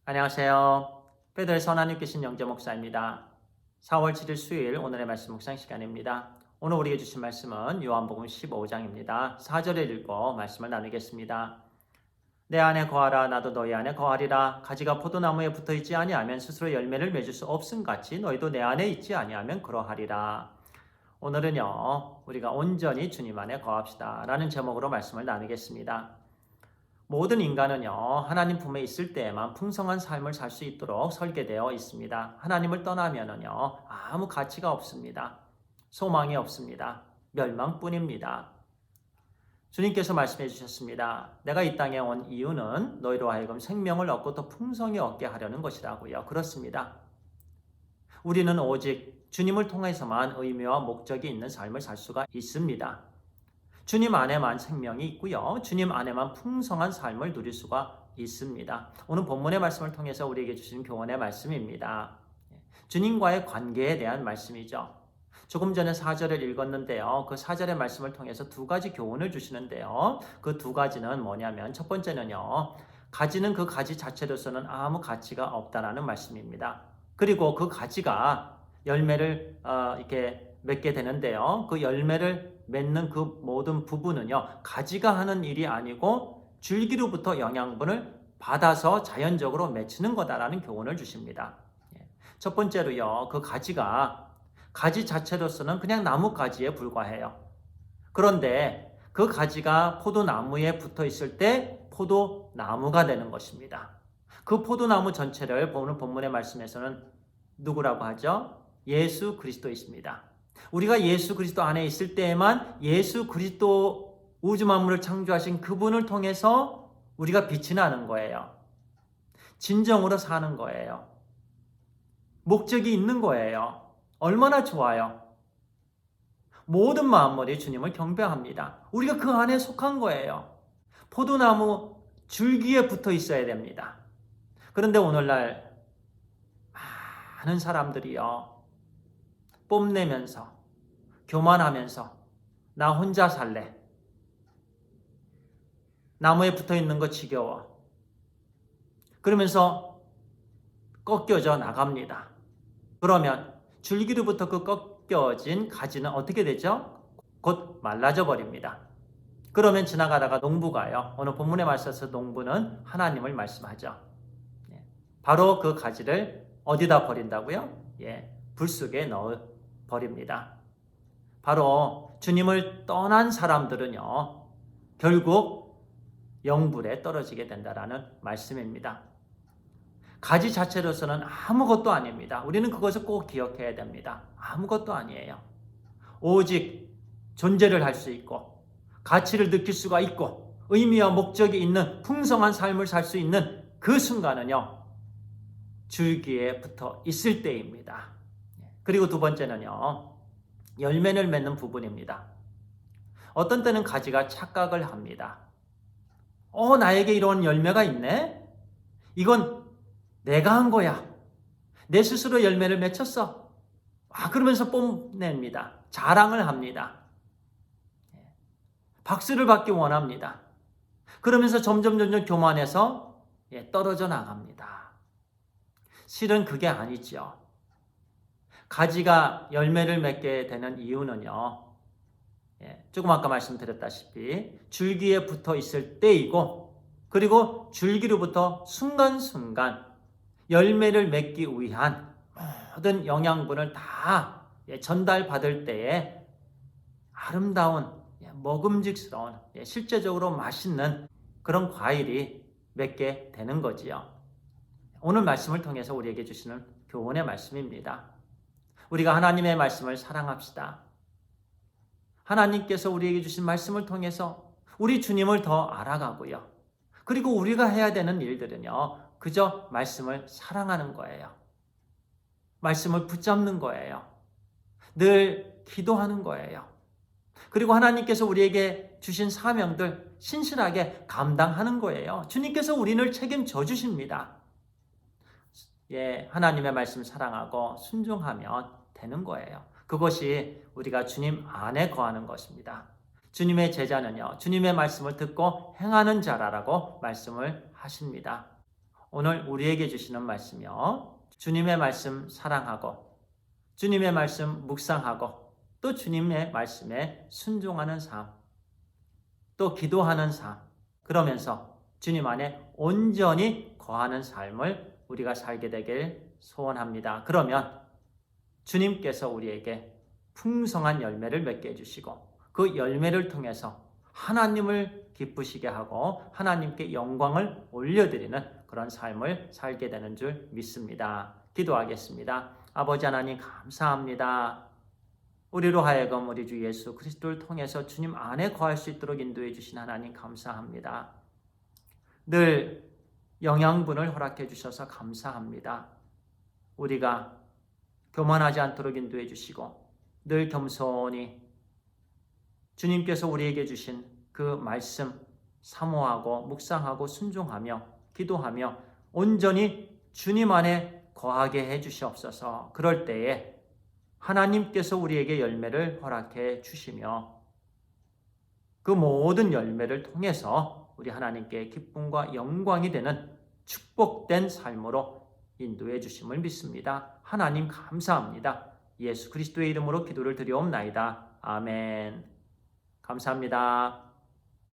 안녕하세요. 베델에서 하나님 계신 영재 목사입니다. 4월 7일 수요일 오늘의 말씀 묵상 시간입니다. 오늘 우리에게 주신 말씀은 요한복음 15장입니다. 4절을 읽고 말씀을 나누겠습니다. 내 안에 거하라 나도 너희 안에 거하리라. 가지가 포도나무에 붙어있지 아니하면 스스로 열매를 맺을 수 없음같이 너희도 내 안에 있지 아니하면 그러하리라. 오늘은요 우리가 온전히 주님 안에 거합시다 라는 제목으로 말씀을 나누겠습니다. 모든 인간은요 하나님 품에 있을 때에만 풍성한 삶을 살 수 있도록 설계되어 있습니다. 하나님을 떠나면은요 아무 가치가 없습니다. 소망이 없습니다. 멸망뿐입니다. 주님께서 말씀해 주셨습니다. 내가 이 땅에 온 이유는 너희로 하여금 생명을 얻고 더 풍성히 얻게 하려는 것이라고요. 그렇습니다. 우리는 오직 주님을 통해서만 의미와 목적이 있는 삶을 살 수가 있습니다. 주님 안에만 생명이 있고요. 주님 안에만 풍성한 삶을 누릴 수가 있습니다. 오늘 본문의 말씀을 통해서 우리에게 주신 교훈의 말씀입니다. 주님과의 관계에 대한 말씀이죠. 조금 전에 4절을 읽었는데요. 그 4절의 말씀을 통해서 두 가지 교훈을 주시는데요. 그 두 가지는 뭐냐면 첫 번째는요. 가지는 그 가지 자체로서는 아무 가치가 없다라는 말씀입니다. 그리고 그 가지가 열매를 이렇게 맺게 되는데요. 그 열매를 맺는 그 모든 부분은요. 가지가 하는 일이 아니고 줄기로부터 영양분을 받아서 자연적으로 맺히는 거다라는 교훈을 주십니다. 첫 번째로요. 그 가지가 가지 자체로서는 그냥 나뭇가지에 불과해요. 그런데 그 가지가 포도나무에 붙어 있을 때 포도나무가 되는 것입니다. 그 포도나무 전체를 오늘 본문의 말씀에서는 누구라고 하죠? 예수 그리스도이십니다. 우리가 예수 그리스도 안에 있을 때에만 예수 그리스도 우주 만물을 창조하신 그분을 통해서 우리가 빛이 나는 거예요. 진정으로 사는 거예요. 목적이 있는 거예요. 얼마나 좋아요. 모든 만물이 주님을 경배합니다. 우리가 그 안에 속한 거예요. 포도나무 줄기에 붙어 있어야 됩니다. 그런데 오늘날 많은 사람들이요. 뽐내면서 교만하면서 나 혼자 살래. 나무에 붙어 있는 거 지겨워. 그러면서 꺾여져 나갑니다. 그러면 줄기로부터 그 꺾여진 가지는 어떻게 되죠? 곧 말라져 버립니다. 그러면 지나가다가 농부가요. 오늘 본문에 말씀에서 농부는 하나님을 말씀하죠. 바로 그 가지를 어디다 버린다고요? 불 속에 넣어 버립니다. 바로 주님을 떠난 사람들은요. 결국 영불에 떨어지게 된다라는 말씀입니다. 가지 자체로서는 아무것도 아닙니다. 우리는 그것을 꼭 기억해야 됩니다. 아무것도 아니에요. 오직 존재를 할 수 있고 가치를 느낄 수가 있고 의미와 목적이 있는 풍성한 삶을 살 수 있는 그 순간은요. 줄기에 붙어 있을 때입니다. 그리고 두 번째는요. 열매를 맺는 부분입니다. 어떤 때는 가지가 착각을 합니다. 나에게 이런 열매가 있네? 이건 내가 한 거야. 내 스스로 열매를 맺혔어. 그러면서 뽐냅니다. 자랑을 합니다. 박수를 받기 원합니다. 그러면서 점점 교만해서 떨어져 나갑니다. 실은 그게 아니죠. 가지가 열매를 맺게 되는 이유는요. 조금 아까 말씀드렸다시피 줄기에 붙어 있을 때이고 그리고 줄기로부터 순간순간 열매를 맺기 위한 모든 영양분을 다 전달받을 때에 아름다운 먹음직스러운 실제적으로 맛있는 그런 과일이 맺게 되는 거지요. 오늘 말씀을 통해서 우리에게 주시는 교훈의 말씀입니다. 우리가 하나님의 말씀을 사랑합시다. 하나님께서 우리에게 주신 말씀을 통해서 우리 주님을 더 알아가고요. 그리고 우리가 해야 되는 일들은요. 그저 말씀을 사랑하는 거예요. 말씀을 붙잡는 거예요. 늘 기도하는 거예요. 그리고 하나님께서 우리에게 주신 사명들 신실하게 감당하는 거예요. 주님께서 우리를 책임져 주십니다. 하나님의 말씀 사랑하고 순종하면 되는 거예요. 그것이 우리가 주님 안에 거하는 것입니다. 주님의 제자는요. 주님의 말씀을 듣고 행하는 자라라고 말씀을 하십니다. 오늘 우리에게 주시는 말씀이요. 주님의 말씀 사랑하고 주님의 말씀 묵상하고 또 주님의 말씀에 순종하는 삶, 또 기도하는 삶, 그러면서 주님 안에 온전히 거하는 삶을 우리가 살게 되길 소원합니다. 그러면 주님께서 우리에게 풍성한 열매를 맺게 해주시고 그 열매를 통해서 하나님을 기쁘시게 하고 하나님께 영광을 올려드리는 그런 삶을 살게 되는 줄 믿습니다. 기도하겠습니다. 아버지 하나님 감사합니다. 우리로 하여금 우리 주 예수 그리스도를 통해서 주님 안에 거할 수 있도록 인도해 주신 하나님 감사합니다. 늘 영양분을 허락해 주셔서 감사합니다. 우리가 교만하지 않도록 인도해 주시고 늘 겸손히 주님께서 우리에게 주신 그 말씀 사모하고 묵상하고 순종하며 기도하며 온전히 주님 안에 거하게 해 주시옵소서. 그럴 때에 하나님께서 우리에게 열매를 허락해 주시며 그 모든 열매를 통해서 우리 하나님께 기쁨과 영광이 되는 축복된 삶으로 인도해 주심을 믿습니다. 하나님 감사합니다. 예수 그리스도의 이름으로 기도를 드리옵나이다. 아멘. 감사합니다.